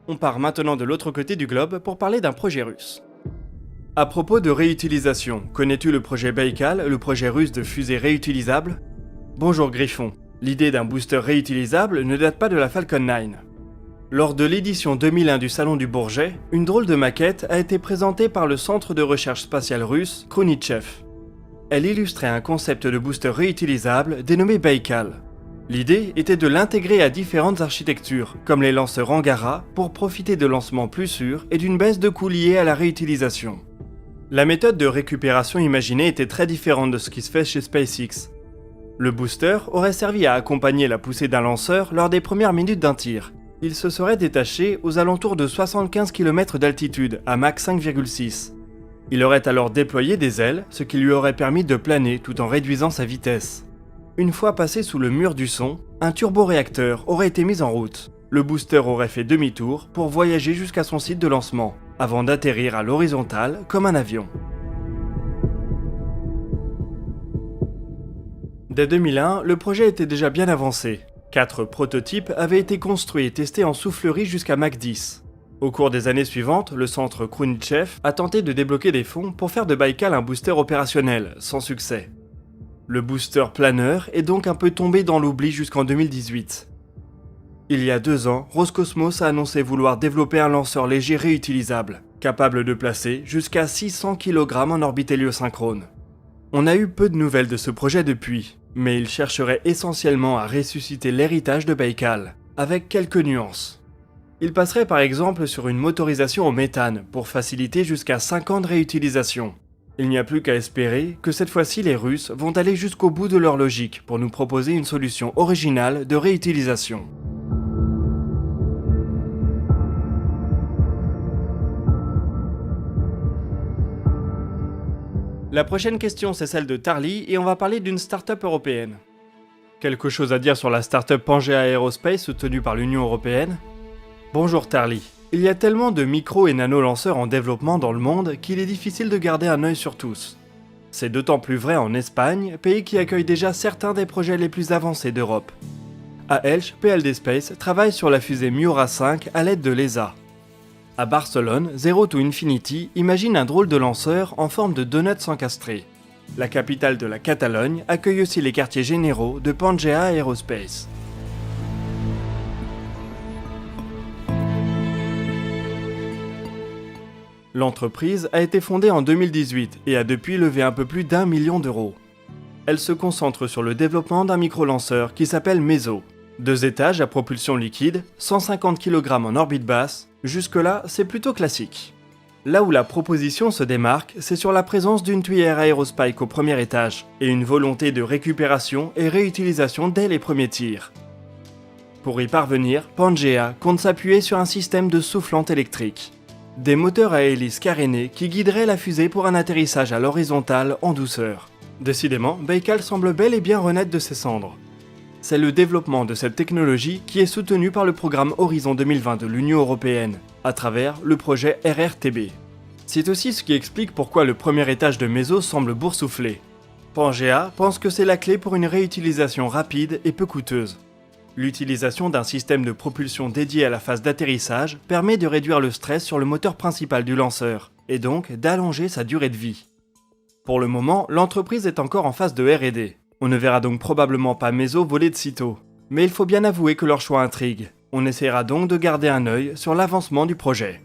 On part maintenant de l'autre côté du globe pour parler d'un projet russe. À propos de réutilisation, connais-tu le projet Baïkal, le projet russe de fusée réutilisable? Bonjour Griffon, l'idée d'un booster réutilisable ne date pas de la Falcon 9. Lors de l'édition 2001 du Salon du Bourget, une drôle de maquette a été présentée par le Centre de recherche spatiale russe Khrunichev. Elle illustrait un concept de booster réutilisable dénommé Baïkal. L'idée était de l'intégrer à différentes architectures, comme les lanceurs Angara, pour profiter de lancements plus sûrs et d'une baisse de coûts liée à la réutilisation. La méthode de récupération imaginée était très différente de ce qui se fait chez SpaceX. Le booster aurait servi à accompagner la poussée d'un lanceur lors des premières minutes d'un tir. Il se serait détaché aux alentours de 75 km d'altitude, à Mach 5,6. Il aurait alors déployé des ailes, ce qui lui aurait permis de planer tout en réduisant sa vitesse. Une fois passé sous le mur du son, un turboréacteur aurait été mis en route. Le booster aurait fait demi-tour pour voyager jusqu'à son site de lancement, avant d'atterrir à l'horizontale comme un avion. Dès 2001, le projet était déjà bien avancé. 4 prototypes avaient été construits et testés en soufflerie jusqu'à Mach 10. Au cours des années suivantes, le centre Khrunichev a tenté de débloquer des fonds pour faire de Baïkal un booster opérationnel, sans succès. Le booster planeur est donc un peu tombé dans l'oubli jusqu'en 2018. Il y a 2 ans, Roscosmos a annoncé vouloir développer un lanceur léger réutilisable, capable de placer jusqu'à 600 kg en orbite héliosynchrone. On a eu peu de nouvelles de ce projet depuis, mais il chercherait essentiellement à ressusciter l'héritage de Baïkal, avec quelques nuances. Il passerait par exemple sur une motorisation au méthane pour faciliter jusqu'à 5 ans de réutilisation. Il n'y a plus qu'à espérer que cette fois-ci les Russes vont aller jusqu'au bout de leur logique pour nous proposer une solution originale de réutilisation. La prochaine question c'est celle de Tarly et on va parler d'une start-up européenne. Quelque chose à dire sur la start-up Pangea Aerospace soutenue par l'Union européenne? Bonjour Tarly. Il y a tellement de micro et nano-lanceurs en développement dans le monde qu'il est difficile de garder un œil sur tous. C'est d'autant plus vrai en Espagne, pays qui accueille déjà certains des projets les plus avancés d'Europe. À Elche, PLD Space travaille sur la fusée Miura 5 à l'aide de l'ESA. À Barcelone, Zero to Infinity imagine un drôle de lanceur en forme de donut encastré. La capitale de la Catalogne accueille aussi les quartiers généraux de Pangea Aerospace. L'entreprise a été fondée en 2018 et a depuis levé un peu plus d'1 million d'euros. Elle se concentre sur le développement d'un micro-lanceur qui s'appelle MESO. 2 étages à propulsion liquide, 150 kg en orbite basse, jusque-là c'est plutôt classique. Là où la proposition se démarque, c'est sur la présence d'une tuyère aérospike au premier étage et une volonté de récupération et réutilisation dès les premiers tirs. Pour y parvenir, Pangea compte s'appuyer sur un système de soufflante électrique. Des moteurs à hélice carénés qui guideraient la fusée pour un atterrissage à l'horizontale en douceur. Décidément, Baïkal semble bel et bien renaître de ses cendres. C'est le développement de cette technologie qui est soutenu par le programme Horizon 2020 de l'Union européenne, à travers le projet RRTB. C'est aussi ce qui explique pourquoi le premier étage de MESO semble boursouflé. Pangea pense que c'est la clé pour une réutilisation rapide et peu coûteuse. L'utilisation d'un système de propulsion dédié à la phase d'atterrissage permet de réduire le stress sur le moteur principal du lanceur, et donc d'allonger sa durée de vie. Pour le moment, l'entreprise est encore en phase de R&D. On ne verra donc probablement pas MESO voler de sitôt. Mais il faut bien avouer que leur choix intrigue. On essaiera donc de garder un œil sur l'avancement du projet.